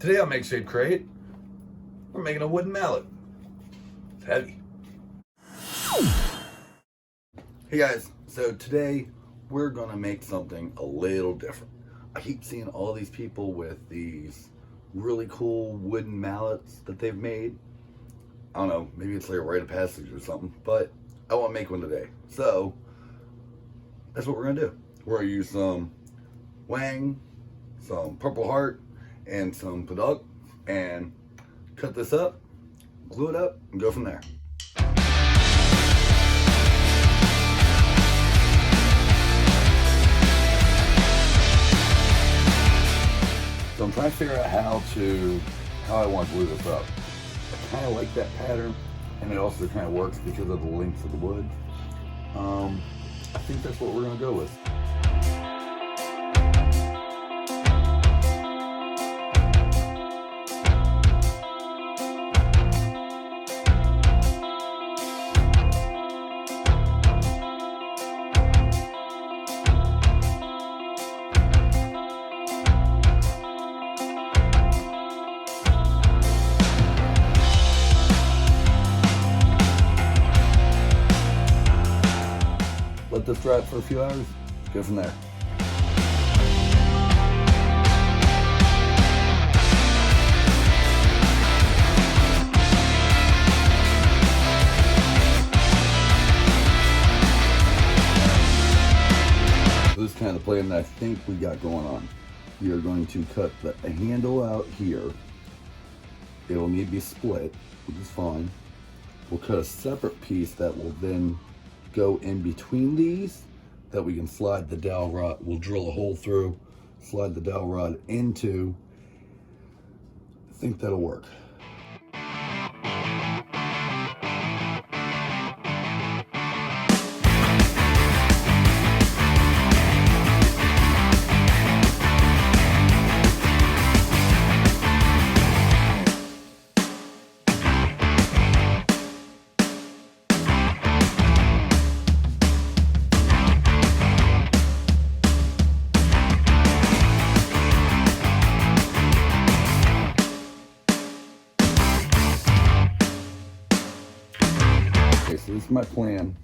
Today on Make Shape Create, we're making a wooden mallet. It's heavy. Hey guys, so today we're gonna make something a little different. I keep seeing all these people with these really cool wooden mallets that they've made. I don't know, maybe it's like a rite of passage or something, but I want to make one today. So that's what we're gonna do. We're gonna use some Wenge, some Purpleheart, and some Padauk, and cut this up, glue it up, and go from there. So I'm trying to figure out how I want to glue this up. I kind of like that pattern, and it also kind of works because of the length of the wood. I think that's what we're gonna go with. Let this dry for a few hours, go from there. This is kind of the plan that I think we got going on. We are going to cut the handle out here. It'll need to be split, which is fine. We'll cut a separate piece that will then go in between these, that we can slide the dowel rod. We'll drill a hole through, slide the dowel rod into. I think that'll work. So this is my plan,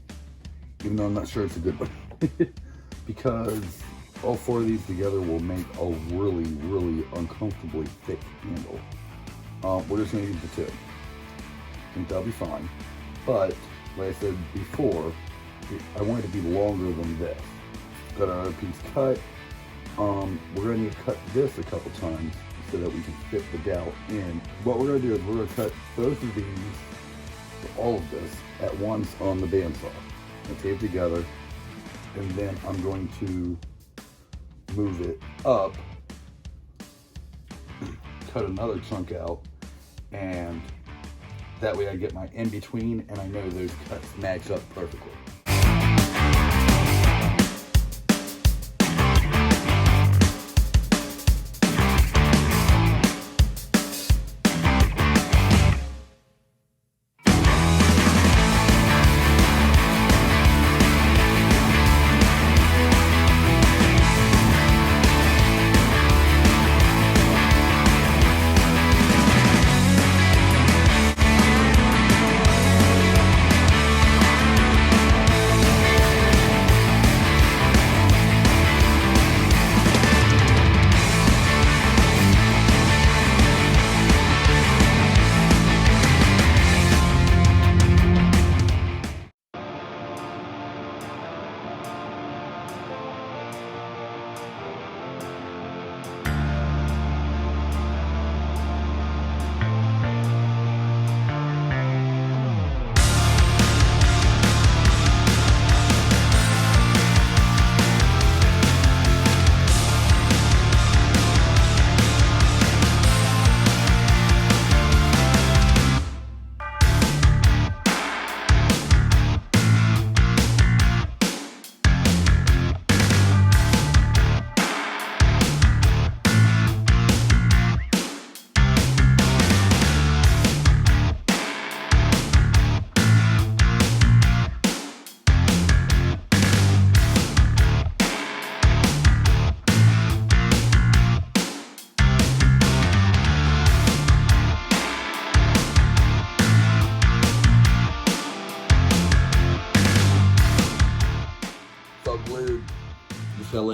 even though I'm not sure it's a good one, because all four of these together will make a really, really uncomfortably thick handle. We're just going to use the two. I think that'll be fine. But, like I said before, I want it to be longer than this. Got our other piece cut. We're going to need to cut this a couple times so that we can fit the dowel in. What we're going to do is we're going to cut both of these, all of this, at once on the bandsaw and tape together, and then I'm going to move it up, cut another chunk out, and that way I get my in between and I know those cuts match up perfectly.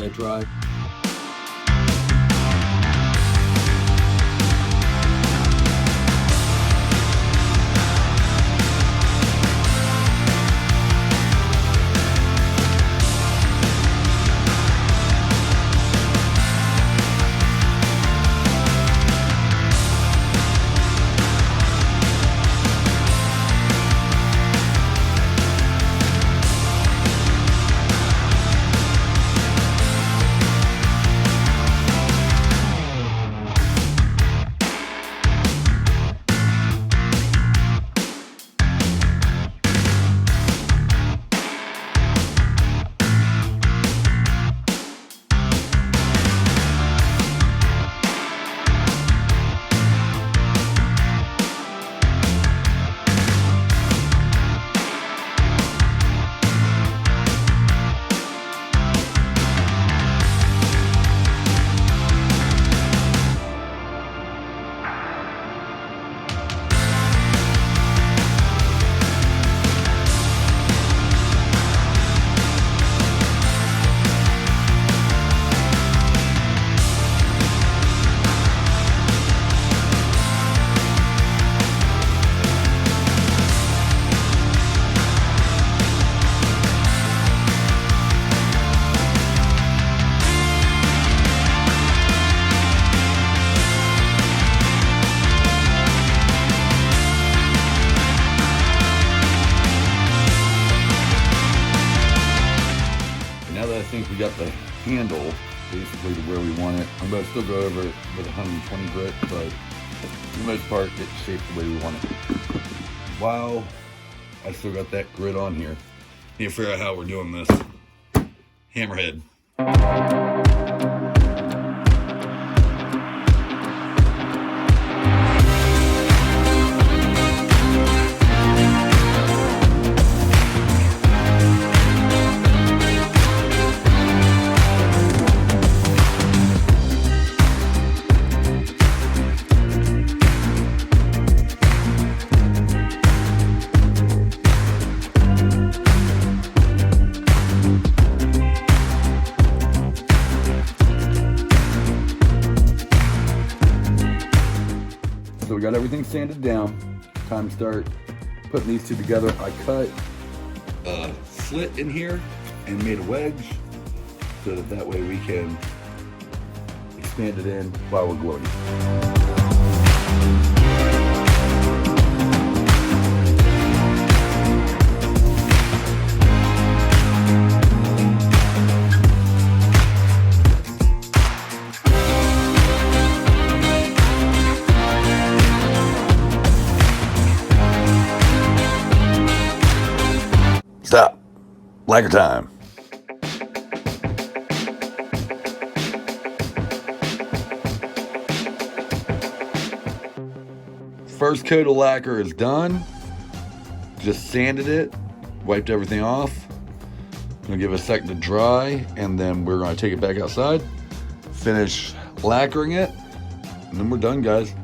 let it dry. I think we got the handle basically to where we want it. I'm going to still go over it with 120 grit, but for the most part, it's shaped the way we want it. While I still got that grit on here, need to figure out how we're doing this. Hammerhead. So we got everything sanded down. Time to start putting these two together. I cut a slit in here and made a wedge so that way we can expand it in while we're gluing it. Stop. Lacquer time. First coat of lacquer is done. Just sanded it, wiped everything off. Gonna give it a second to dry, and then we're gonna take it back outside, finish lacquering it, and then we're done, guys.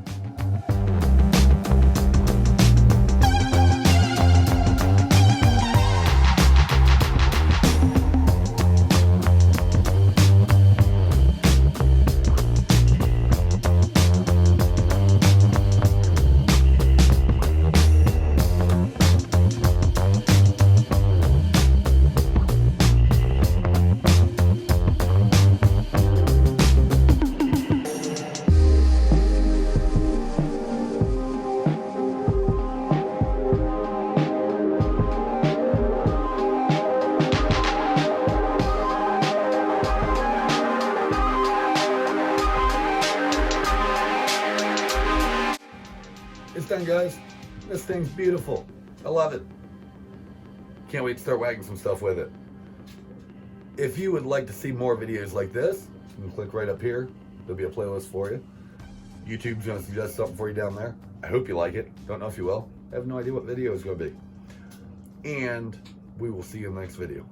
It's done, guys. This thing's beautiful. I love it. Can't wait to start wagging some stuff with it. If you would like to see more videos like this, you can click right up here. There'll be a playlist for you. YouTube's gonna suggest something for you down there. I hope you like it. Don't know if you will. I have no idea what video is gonna be. And we will see you in the next video.